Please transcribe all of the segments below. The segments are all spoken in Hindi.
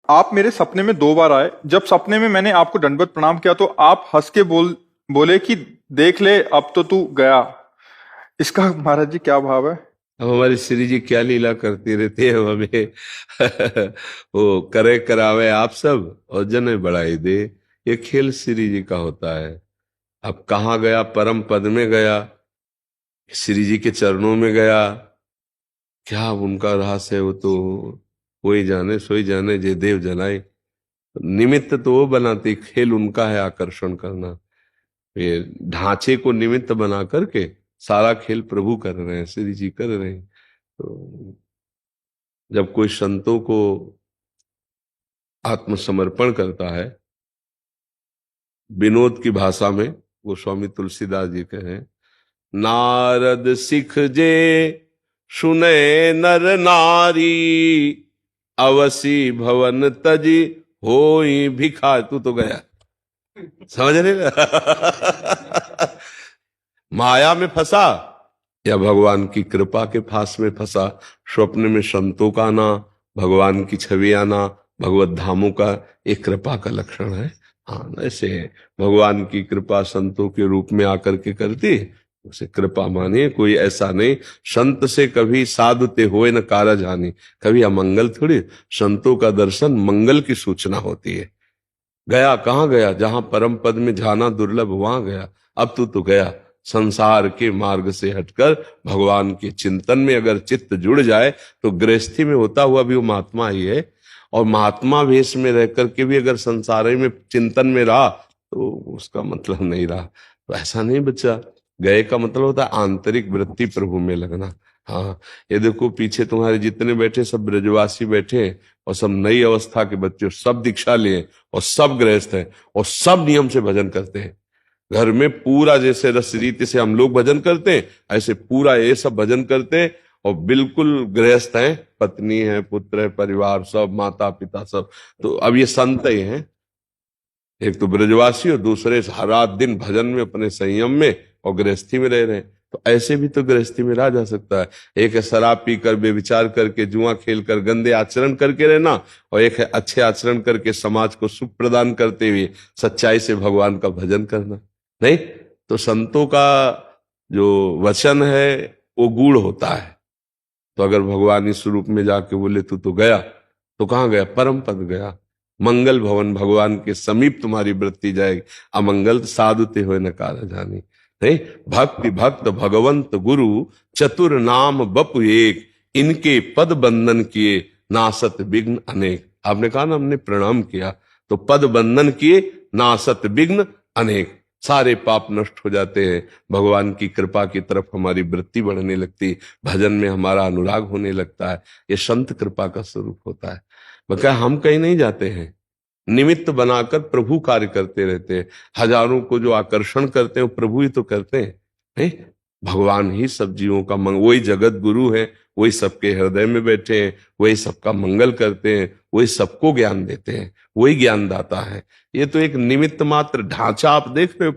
आप मेरे सपने में 2 बार आए। जब सपने में मैंने आपको दंडवत प्रणाम किया तो आप हंस के बोले कि देख ले अब तो तू गया। इसका महाराज जी क्या भाव है? अब हमारी श्री जी क्या लीला करती रहती है हमें वो करे करावे आप सब और जने बढ़ाई दे। ये खेल श्री जी का होता है। अब कहाँ गया, परम पद में गया, श्री जी के चरणों में गया। क्या उनका रहस्य है वो तो कोई जाने सोई जाने, जे देव जनाए। निमित्त तो वो बनाती, खेल उनका है आकर्षण करना। ये ढांचे को निमित्त बना करके सारा खेल प्रभु कर रहे हैं, श्री जी कर रहे हैं। तो जब कोई संतों को आत्मसमर्पण करता है, विनोद की भाषा में वो स्वामी तुलसीदास जी कहे, नारद सिख जे सुने नर नारी, अवसी भवन तजी होई भिखारी। तू तो गया, समझ रहे ना? माया में फंसा या भगवान की कृपा के फांस में फंसा। स्वप्न में संतों का आना, भगवान की छवि आना, भगवत धामों का एक कृपा का लक्षण है। हाँ, ऐसे भगवान की कृपा संतों के रूप में आकर के करती, उसे कृपा मानिए। कोई ऐसा नहीं, संत से कभी साधुते होए न कारज हानि। कभी अमंगल थोड़ी, संतों का दर्शन मंगल की सूचना होती है। गया कहाँ गया, जहां परम पद में जाना दुर्लभ वहां गया। अब तू गया। संसार के मार्ग से हटकर भगवान के चिंतन में अगर चित्त जुड़ जाए तो गृहस्थी में होता हुआ भी वो महात्मा ही है। और महात्मा वेश में रह करके भी अगर संसार में चिंतन में रहा तो उसका मतलब नहीं रहा। तो ऐसा नहीं बच्चा, गए का मतलब होता है आंतरिक वृत्ति प्रभु में लगना। हाँ, ये देखो पीछे तुम्हारे जितने बैठे सब ब्रजवासी बैठे हैं और सब नई अवस्था के बच्चे, सब दीक्षा लिए और सब गृहस्थ हैं और सब नियम से भजन करते हैं। घर में पूरा जैसे रस रीति से हम लोग भजन करते हैं, ऐसे पूरा ये सब भजन करते हैं और बिल्कुल गृहस्थ हैं, पत्नी है, पुत्र है, परिवार सब, माता पिता सब। तो अब ये संत ही हैं, एक तो ब्रजवासी और दूसरे हर रात दिन भजन में अपने संयम में और गृहस्थी में रह रहे हैं। तो ऐसे भी तो गृहस्थी में रहा जा सकता है। एक है शराब पीकर बेविचार करके जुआ खेलकर गंदे आचरण करके रहना, और एक है अच्छे आचरण करके समाज को सुख प्रदान करते हुए सच्चाई से भगवान का भजन करना। नहीं तो संतों का जो वचन है वो गूढ़ होता है। तो अगर भगवान इस रूप में जाके बोले तू तो गया, तो कहाँ गया? परम पद गया, मंगल भवन, भगवान के समीप तुम्हारी वृत्ति जाएगी। अमंगल साधुते हुए न कार जानी। नहीं, भक्ति भक्त भगवंत गुरु चतुर नाम बपु एक, इनके पद बंधन किए नासत विघ्न अनेक। आपने कहा ना हमने प्रणाम किया, तो पद बंधन किए नासत विघ्न अनेक, सारे पाप नष्ट हो जाते हैं। भगवान की कृपा की तरफ हमारी वृत्ति बढ़ने लगती, भजन में हमारा अनुराग होने लगता है। ये संत कृपा का स्वरूप होता है। बल्कि हम कहीं नहीं जाते हैं, निमित्त बनाकर प्रभु कार्य करते रहते हैं। हजारों को जो आकर्षण करते हैं वो प्रभु ही तो करते हैं। नहीं, भगवान ही सब जीवों का वही जगत गुरु है, वही सबके हृदय में बैठे हैं, वही सबका मंगल करते हैं, वही सबको ज्ञान देते हैं, वही ज्ञानदाता है। ये तो एक निमित्त मात्र ढांचा आप देख रहे हो,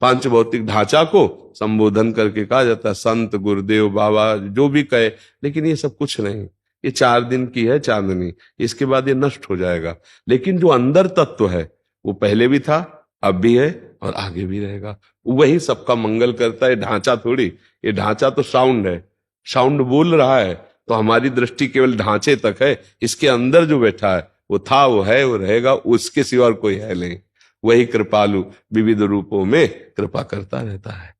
पांच भौतिक ढांचा को संबोधन करके कहा जाता है संत गुरुदेव बाबा जो भी कहे, लेकिन ये सब कुछ नहीं। ये 4 दिन की है चांदनी, इसके बाद ये नष्ट हो जाएगा। लेकिन जो अंदर तत्व है वो पहले भी था, अब भी है और आगे भी रहेगा। वही सबका मंगल करता है, ढांचा थोड़ी। ये ढांचा तो साउंड है, साउंड बोल रहा है, तो हमारी दृष्टि केवल ढांचे तक है। इसके अंदर जो बैठा है वो था, वो है, वो रहेगा, उसके सिवा कोई है नहीं। वही कृपालु विविध रूपों में कृपा करता रहता है।